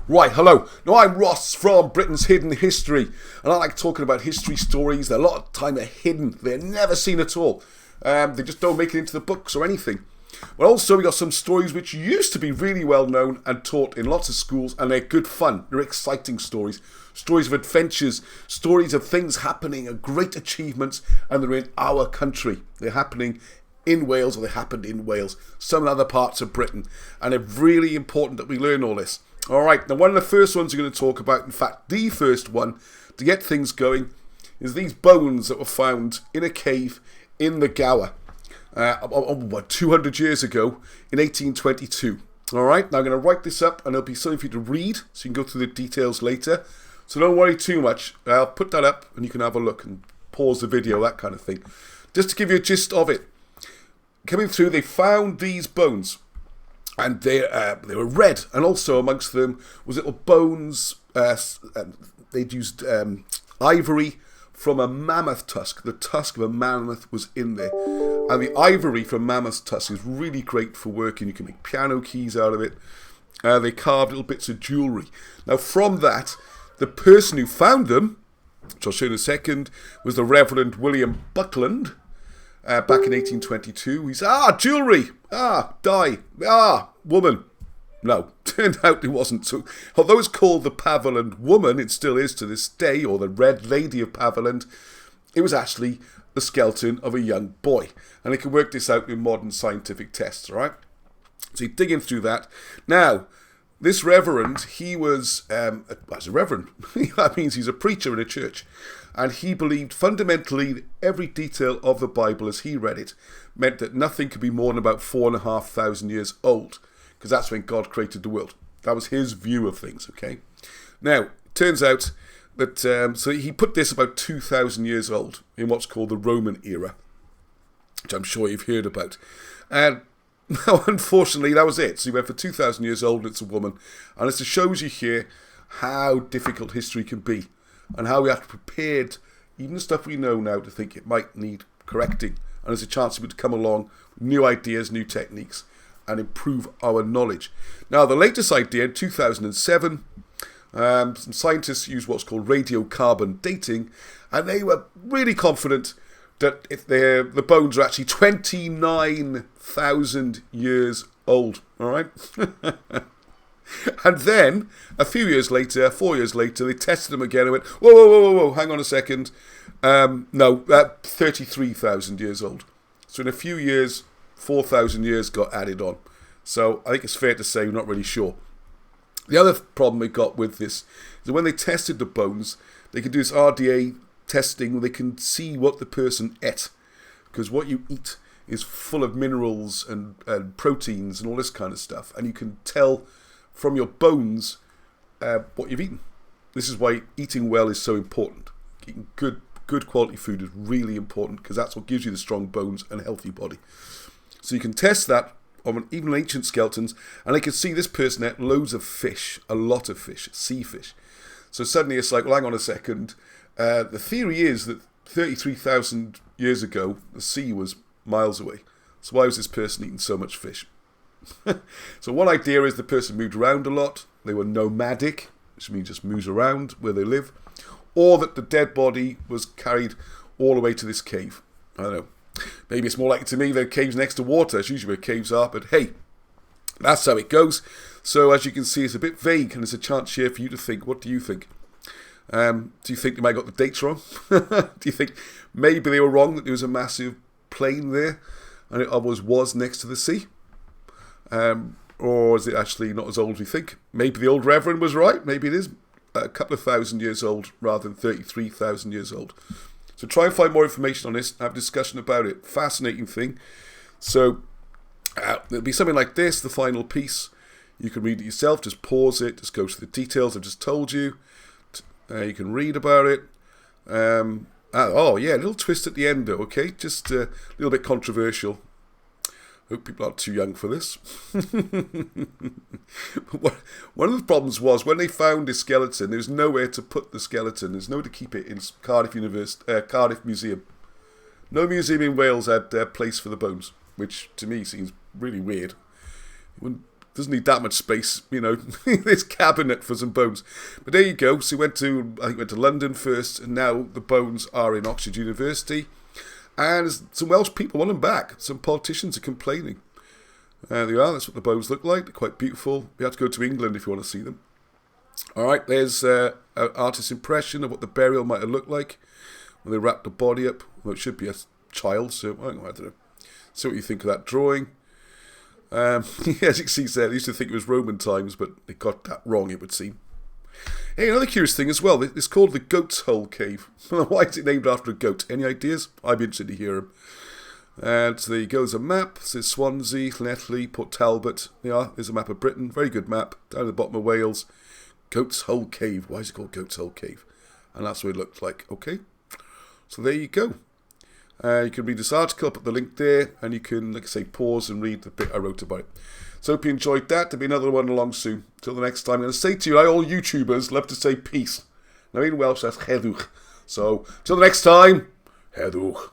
Right, hello. Now I'm Ross from Britain's Hidden History, and I like talking about history stories that a lot of time are hidden. They're never seen at all. They just don't make it into the books or anything. But also we got some stories which used to be really well known and taught in lots of schools, and they're good fun. They're exciting stories. Stories of adventures, stories of things happening, and great achievements, and they're in our country. They're happening in Wales, or they happened in Wales, some other parts of Britain, and it's really important that we learn all this. Alright, now one of the first ones we're going to talk about, in fact the first one, to get things going, is these bones that were found in a cave in the Gower, 200 years ago, in 1822. Alright, now I'm going to write this up, and there'll be something for you to read, so you can go through the details later. So don't worry too much, I'll put that up, and you can have a look, and pause the video, that kind of thing. Just to give you a gist of it. Coming through, they found these bones. And they were red, and also amongst them was little bones. They'd used ivory from a mammoth tusk. The tusk of a mammoth was in there, and the ivory from mammoth tusk is really great for working. You can make piano keys out of it. They carved little bits of jewellery. Now, from that, the person who found them, which I'll show you in a second, was the Reverend William Buckland. Back in 1822, he's, jewellery, dye, woman. No, turned out it wasn't. So, although it's called the Paviland woman, it still is to this day, or the Red Lady of Paviland, it was actually the skeleton of a young boy. And they can work this out with modern scientific tests, all right? So you're digging through that. Now, this reverend, he was, as a reverend, that means he's a preacher in a church. And he believed fundamentally that every detail of the Bible as he read it meant that nothing could be more than about 4,500 years old, because that's when God created the world. That was his view of things, okay? Now, it turns out that, so he put this about 2,000 years old in what's called the Roman era, which I'm sure you've heard about. And now, unfortunately, that was it. So he went for 2,000 years old, and it's a woman. And it shows you here how difficult history can be, and how we have to prepare even the stuff we know now to think it might need correcting. And there's a chance for it to come along, new ideas, new techniques, and improve our knowledge. Now, the latest idea, in 2007, some scientists used what's called radiocarbon dating, and they were really confident that if the bones are actually 29,000 years old. All right? And then, a few years later, 4 years later, they tested them again and went, whoa, hang on a second. No, 33,000 years old. So in a few years, 4,000 years got added on. So I think it's fair to say we're not really sure. The other problem we got with this is that when they tested the bones, they could do this RDA testing where they can see what the person ate. Because what you eat is full of minerals and proteins and all this kind of stuff. And you can tell from your bones what you've eaten. This is why eating well is so important. Eating good quality food is really important, because that's what gives you the strong bones and healthy body. So you can test that on even ancient skeletons, and they can see this person ate loads of fish, a lot of fish, sea fish. So suddenly it's like, well, hang on a second. The theory is that 33,000 years ago, the sea was miles away. So why was this person eating so much fish? So one idea is the person moved around a lot. They were nomadic, which means just moves around where they live. Or that the dead body was carried all the way to this cave. I don't know. Maybe it's more likely to me that caves next to water. It's usually where caves are. But hey, that's how it goes. So as you can see, it's a bit vague. And there's a chance here for you to think. What do you think? Do you think they might have got the dates wrong? Do you think maybe they were wrong that there was a massive plain there and it always was next to the sea? Or is it actually not as old as we think? Maybe the old Reverend was right. Maybe it is a couple of thousand years old rather than 33,000 years old. So try and find more information on this, have a discussion about it. Fascinating thing. So it'll be something like this, the final piece. You can read it yourself, just pause it, just go through the details I've just told you. You can read about it. A little twist at the end though, okay? Just a little bit controversial. Hope people aren't too young for this. One of the problems was when they found this skeleton, there's nowhere to put the skeleton. There's nowhere to keep it in Cardiff Museum. No museum in Wales had a place for the bones, which to me seems really weird. Doesn't need that much space, you know, this cabinet for some bones. But there you go. So he went to, I think went to London first, and now the bones are in Oxford University. And some Welsh people want them back. Some politicians are complaining. There you are. That's what the bones look like. They're quite beautiful. You have to go to England if you want to see them. All right, there's an artist's impression of what the burial might have looked like when they wrapped the body up. Well, it should be a child, so I don't know. See what you think of that drawing. As you can see there, they used to think it was Roman times, but they got that wrong, it would seem. Hey, another curious thing as well. It's called the Goat's Hole Cave. Why is it named after a goat? Any ideas? I'd be interested to hear them. And so there you go, there's a map. It says Swansea, Llanelli, Port Talbot. There's a map of Britain. Very good map. Down at the bottom of Wales. Goat's Hole Cave. Why is it called Goat's Hole Cave? And that's what it looked like. Okay. So there you go. You can read this article, I'll put the link there, and you can, like I say, pause and read the bit I wrote about it. So hope you enjoyed that. There'll be another one along soon. Till the next time, I'm going to say to you, all YouTubers love to say peace. Now in Welsh, that's hedwch. So, till the next time, hedwch.